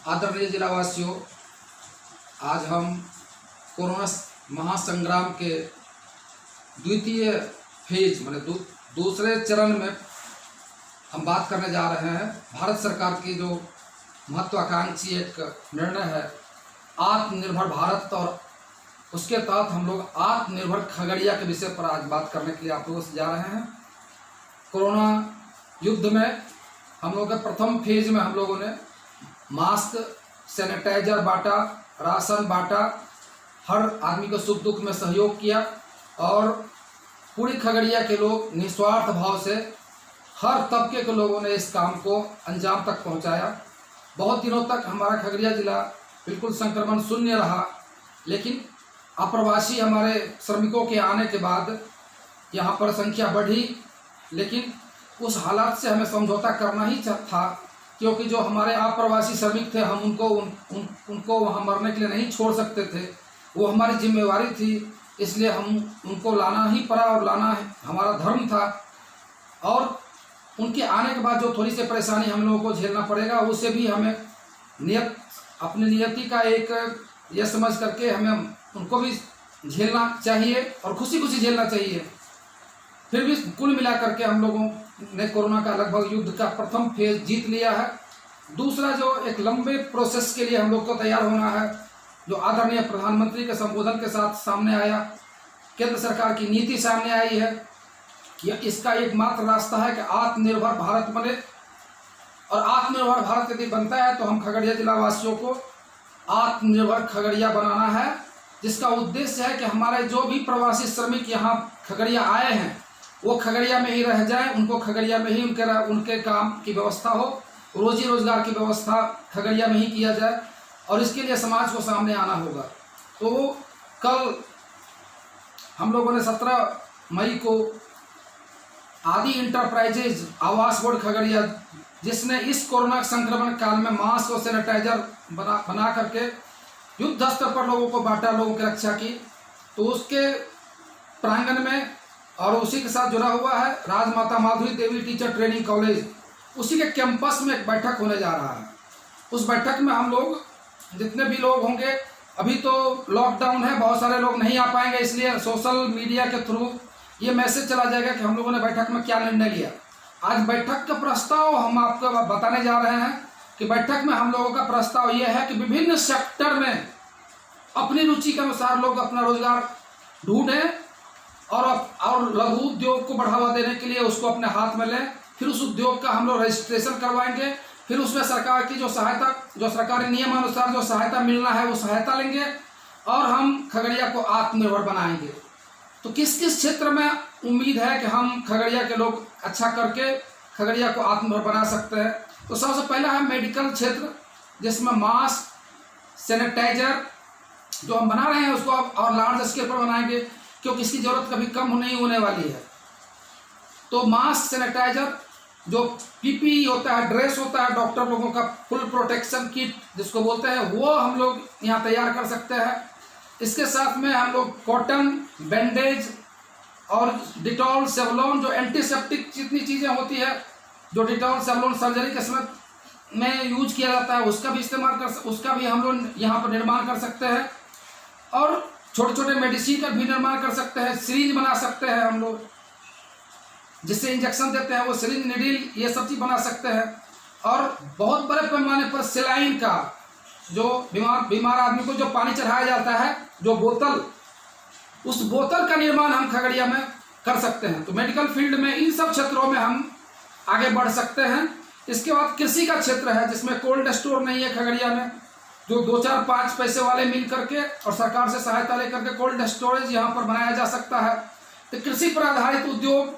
आदरणीय जिलावासियों, आज हम कोरोना महासंग्राम के द्वितीय फेज माने दूसरे चरण में हम बात करने जा रहे हैं। भारत सरकार की जो महत्वाकांक्षी एक निर्णय है आत्मनिर्भर भारत, और उसके तहत हम लोग आत्मनिर्भर खगड़िया के विषय पर आज बात करने के लिए आप लोगों से जा रहे हैं। कोरोना युद्ध में हम लोग के प्रथम फेज में हम लोगों ने मास्क, सैनिटाइजर बांटा, राशन बांटा, हर आदमी को सुख दुख में सहयोग किया और पूरी खगड़िया के लोग निस्वार्थ भाव से हर तबके के लोगों ने इस काम को अंजाम तक पहुंचाया। बहुत दिनों तक हमारा खगड़िया जिला बिल्कुल संक्रमण शून्य रहा, लेकिन अप्रवासी हमारे श्रमिकों के आने के बाद यहाँ पर संख्या बढ़ी, लेकिन उस हालात से हमें समझौता करना ही था, क्योंकि जो हमारे अप्रवासी श्रमिक थे हम उनको वहाँ मरने के लिए नहीं छोड़ सकते थे, वो हमारी जिम्मेवारी थी, इसलिए हम उनको लाना ही पड़ा और लाना हमारा धर्म था। और उनके आने के बाद जो थोड़ी सी परेशानी हम लोगों को झेलना पड़ेगा, उसे भी हमें अपनी नियति का एक यह समझ करके हमें उनको भी झेलना चाहिए और खुशी खुशी झेलना चाहिए। फिर भी कुल मिला करके हम लोगों ने कोरोना का लगभग युद्ध का प्रथम फेज जीत लिया है। दूसरा जो एक लंबे प्रोसेस के लिए हम लोग को तैयार होना है, जो आदरणीय प्रधानमंत्री के संबोधन के साथ सामने आया, केंद्र सरकार की नीति सामने आई है कि इसका एकमात्र रास्ता है कि आत्मनिर्भर भारत बने। और आत्मनिर्भर भारत यदि बनता है तो हम खगड़िया जिला वासियों को आत्मनिर्भर खगड़िया बनाना है, जिसका उद्देश्य है कि हमारे जो भी प्रवासी श्रमिक यहाँ खगड़िया आए हैं वो खगड़िया में ही रह जाए, उनको खगड़िया में ही उनके काम की व्यवस्था हो, रोजी रोजगार की व्यवस्था खगड़िया में ही किया जाए, और इसके लिए समाज को सामने आना होगा। तो कल हम लोगों ने 17 मई को आदि इंटरप्राइजेज आवास बोर्ड खगड़िया, जिसने इस कोरोना संक्रमण काल में मास्क और सैनिटाइजर बना करके युद्ध स्तर पर लोगों को बांटा, लोगों की रक्षा की, तो उसके प्रांगण में और उसी के साथ जुड़ा हुआ है राजमाता माधुरी देवी टीचर ट्रेनिंग कॉलेज, उसी के कैंपस में एक बैठक होने जा रहा है। उस बैठक में हम लोग जितने भी लोग होंगे, अभी तो लॉकडाउन है, बहुत सारे लोग नहीं आ पाएंगे, इसलिए सोशल मीडिया के थ्रू ये मैसेज चला जाएगा कि हम लोगों ने बैठक में क्या निर्णय लिया। आज बैठक का प्रस्ताव हम आपको बताने जा रहे हैं कि बैठक में हम लोगों का प्रस्ताव ये है कि विभिन्न सेक्टर में अपनी रुचि के अनुसार लोग अपना रोजगार ढूंढें और लघु उद्योग को बढ़ावा देने के लिए उसको अपने हाथ में लें। फिर उस उद्योग का हम लोग रजिस्ट्रेशन करवाएंगे, फिर उसमें सरकार की जो सरकारी नियमानुसार जो सहायता मिलना है वो सहायता लेंगे और हम खगड़िया को आत्मनिर्भर बनाएंगे। तो किस किस क्षेत्र में उम्मीद है कि हम खगड़िया के लोग अच्छा करके खगड़िया को आत्मनिर्भर बना सकते हैं। तो सबसे पहला है मेडिकल क्षेत्र, जिसमें मास्क, सैनिटाइजर जो हम बना रहे हैं उसको और लार्ज स्केल पर बनाएंगे, क्योंकि इसकी जरूरत कभी कम नहीं होने वाली है। तो मास्क, सैनिटाइजर, जो पीपीई होता है, ड्रेस होता है, डॉक्टर लोगों का फुल प्रोटेक्शन किट जिसको बोलते हैं, वो हम लोग यहाँ तैयार कर सकते हैं। इसके साथ में हम लोग कॉटन, बैंडेज और डिटॉल, सेवलॉन, जो एंटीसेप्टिक जितनी चीज़ें होती है, जो डिटॉल, सेवलॉन सर्जरी के समय में यूज किया जाता है, उसका भी हम लोग यहाँ पर निर्माण कर सकते हैं। और छोटे छोटे मेडिसिन का भी निर्माण कर सकते हैं, सिरिंज बना सकते हैं हम लोग, जिससे इंजेक्शन देते हैं वो सिरिंज, निडिल, ये सब चीज़ बना सकते हैं। और बहुत बड़े पैमाने पर सेलाइन का, जो बीमार आदमी को जो पानी चढ़ाया जाता है, जो बोतल, उस बोतल का निर्माण हम खगड़िया में कर सकते हैं। तो मेडिकल फील्ड में इन सब क्षेत्रों में हम आगे बढ़ सकते हैं। इसके बाद कृषि का क्षेत्र है, जिसमें कोल्ड स्टोर नहीं है खगड़िया में, जो 2-4-5 पैसे वाले मिल करके और सरकार से सहायता लेकर के कोल्ड स्टोरेज यहाँ पर बनाया जा सकता है। तो कृषि पर आधारित उद्योग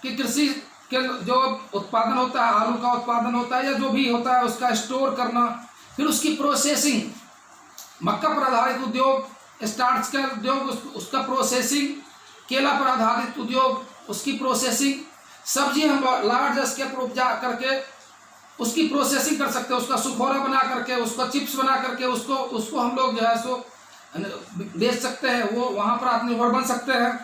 की, कृषि के जो उत्पादन होता है, आलू का उत्पादन होता है या जो भी होता है, उसका स्टोर करना, फिर उसकी प्रोसेसिंग, मक्का पर आधारित उद्योग, स्टार्च का उद्योग, उसका प्रोसेसिंग, केला पर आधारित उद्योग, उसकी प्रोसेसिंग, सब्जी हम लार्ज स्केल पर उपजा करके उसकी प्रोसेसिंग कर सकते हैं, उसका सुखोरा बना करके, उसका चिप्स बना करके उसको हम लोग जो है सो बेच सकते हैं, वो वहाँ पर आत्मनिर्भर बन सकते हैं।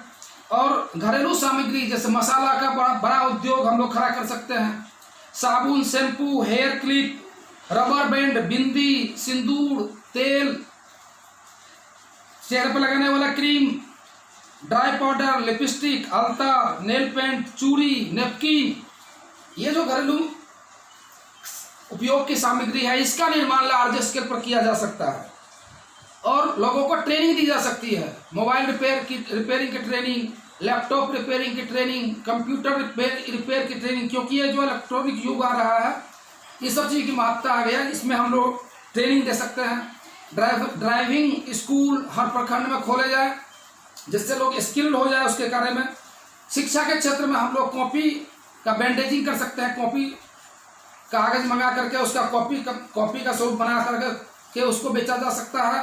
और घरेलू सामग्री जैसे मसाला का बड़ा उद्योग हम लोग खड़ा कर सकते हैं। साबुन, shampoo, hair clip, rubber band, bindi, sindoor, तेल, चेहरे पर लगाने वाला क्रीम, ड्राई पाउडर, लिपस्टिक, अलता, नेल पेंट, चूड़ी, नेपकिन, ये जो घरेलू उपयोग की सामग्री है इसका निर्माण लार्ज स्केल पर किया जा सकता है और लोगों को ट्रेनिंग दी जा सकती है। मोबाइल रिपेयरिंग की ट्रेनिंग, लैपटॉप रिपेयरिंग की ट्रेनिंग, कंप्यूटर रिपेयर की ट्रेनिंग, क्योंकि ये जो इलेक्ट्रॉनिक युग आ रहा है ये सब चीज़ की महत्ता आ गया, इसमें हम लोग ट्रेनिंग दे सकते हैं। ड्राइविंग स्कूल हर प्रखंड में खोले जाए जिससे लोग स्किल्ड हो जाए उसके कार्य में। शिक्षा के क्षेत्र में हम लोग कॉपी का बैंडेजिंग कर सकते हैं, कॉपी कागज मंगा करके उसका कॉपी का स्वरूप बना करके उसको बेचा जा सकता है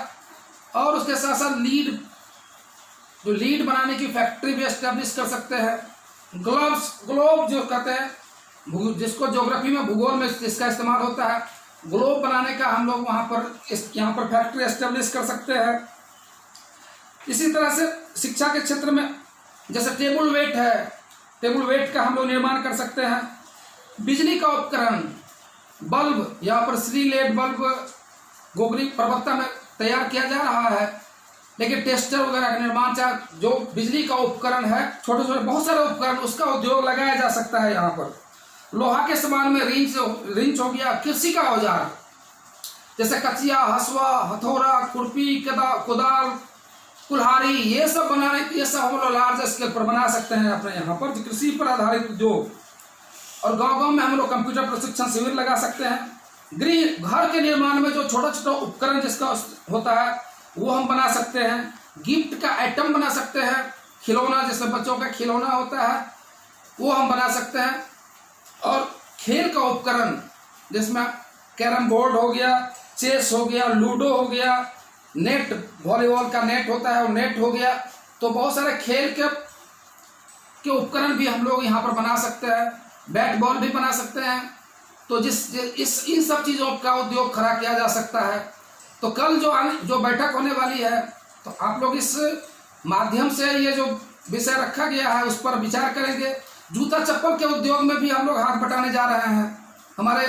और उसके साथ साथ लीड बनाने की फैक्ट्री भी एस्टेब्लिश कर सकते हैं। ग्लोब जो कहते हैं, जिसको ज्योग्राफी में भूगोल में जिसका इस्तेमाल होता है, ग्लोब बनाने का हम लोग यहाँ पर फैक्ट्री एस्टेब्लिश कर सकते हैं। इसी तरह से शिक्षा के क्षेत्र में जैसे टेबल वेट है, टेबल वेट का हम लोग निर्माण कर सकते हैं। बिजली का उपकरण, बल्ब, यहाँ पर श्री लेड बल्ब गोगरी पर्वता में तैयार किया जा रहा है, लेकिन टेस्टर वगैरह का निर्माण, चाहे जो बिजली का उपकरण है, छोटे छोटे बहुत सारे उपकरण, उसका उद्योग लगाया जा सकता है। यहाँ पर लोहा के सामान में रिंच हो गया, कृषि का औजार जैसे कचिया, हसुआ, हथौड़ा, खुरपी, कुदाल, कुल्हाड़ी, ये सब हम लोग लार्ज स्केल पर बना सकते हैं अपने यहाँ पर, कृषि पर आधारित उद्योग। और गांव-गांव में हम लोग कंप्यूटर प्रशिक्षण शिविर लगा सकते हैं। घर के निर्माण में जो छोटा छोटा उपकरण जिसका होता है वो हम बना सकते हैं। गिफ्ट का आइटम बना सकते हैं, खिलौना, जैसे बच्चों का खिलौना होता है वो हम बना सकते हैं। और खेल का उपकरण जिसमें कैरम बोर्ड हो गया, चेस हो गया, लूडो हो गया, नेट, वॉलीबॉल का नेट होता है वो नेट हो गया, तो बहुत सारे खेल के उपकरण भी हम लोग यहाँ पर बना सकते हैं। बैट बॉल भी बना सकते हैं। तो इन सब चीज़ों का उद्योग खड़ा किया जा सकता है। तो कल जो बैठक होने वाली है, तो आप लोग इस माध्यम से ये जो विषय रखा गया है उस पर विचार करेंगे। जूता चप्पल के उद्योग में भी हम लोग हाथ बटाने जा रहे हैं। हमारे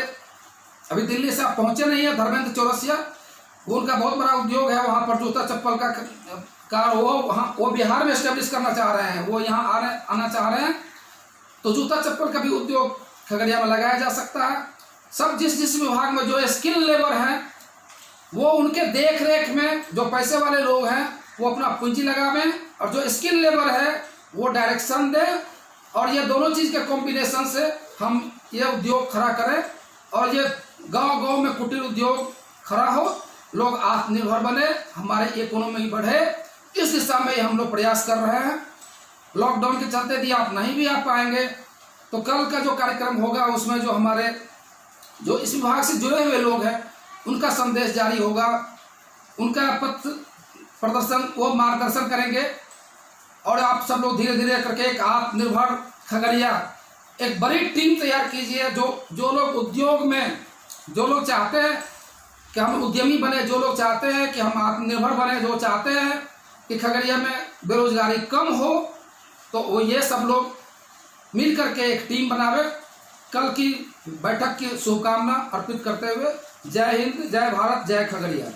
अभी दिल्ली से आप पहुँचे नहीं है, धर्मेंद्र चौरसिया, वो उनका बहुत बड़ा उद्योग है वहाँ पर जूता चप्पल का वो बिहार में एस्टेब्लिश करना चाह रहे हैं, वो यहाँ आना चाह रहे हैं। तो जूता चप्पल का भी उद्योग खगड़िया में लगाया जा सकता है। सब जिस विभाग में जो स्किल लेबर हैं वो उनके देख रेख में जो पैसे वाले लोग हैं वो अपना पूंजी लगावें और जो स्किल लेबर है वो डायरेक्शन दें, और ये दोनों चीज़ के कॉम्बिनेशन से हम ये उद्योग खड़ा करें और ये गांव-गांव में कुटीर उद्योग खड़ा हो, लोग आत्मनिर्भर बने, हमारे इकोनॉमी बढ़े। इस दिशा में हम लोग प्रयास कर रहे हैं। लॉकडाउन के चलते यदि आप नहीं भी आ पाएंगे तो कल का जो कार्यक्रम होगा उसमें जो इस विभाग से जुड़े हुए लोग हैं उनका संदेश जारी होगा, उनका पथ प्रदर्शन वो मार्गदर्शन करेंगे और आप सब लोग धीरे धीरे करके एक आत्मनिर्भर खगड़िया, एक बड़ी टीम तैयार कीजिए। जो लोग उद्योग में, जो लोग चाहते हैं कि हम उद्यमी बने, जो लोग चाहते हैं कि हम आत्मनिर्भर बने, जो चाहते हैं कि खगड़िया में बेरोजगारी कम हो, तो वो ये सब लोग मिल करके एक टीम बनावे। कल की बैठक की शुभकामना अर्पित करते हुए जय हिंद, जय भारत, जय खगड़िया।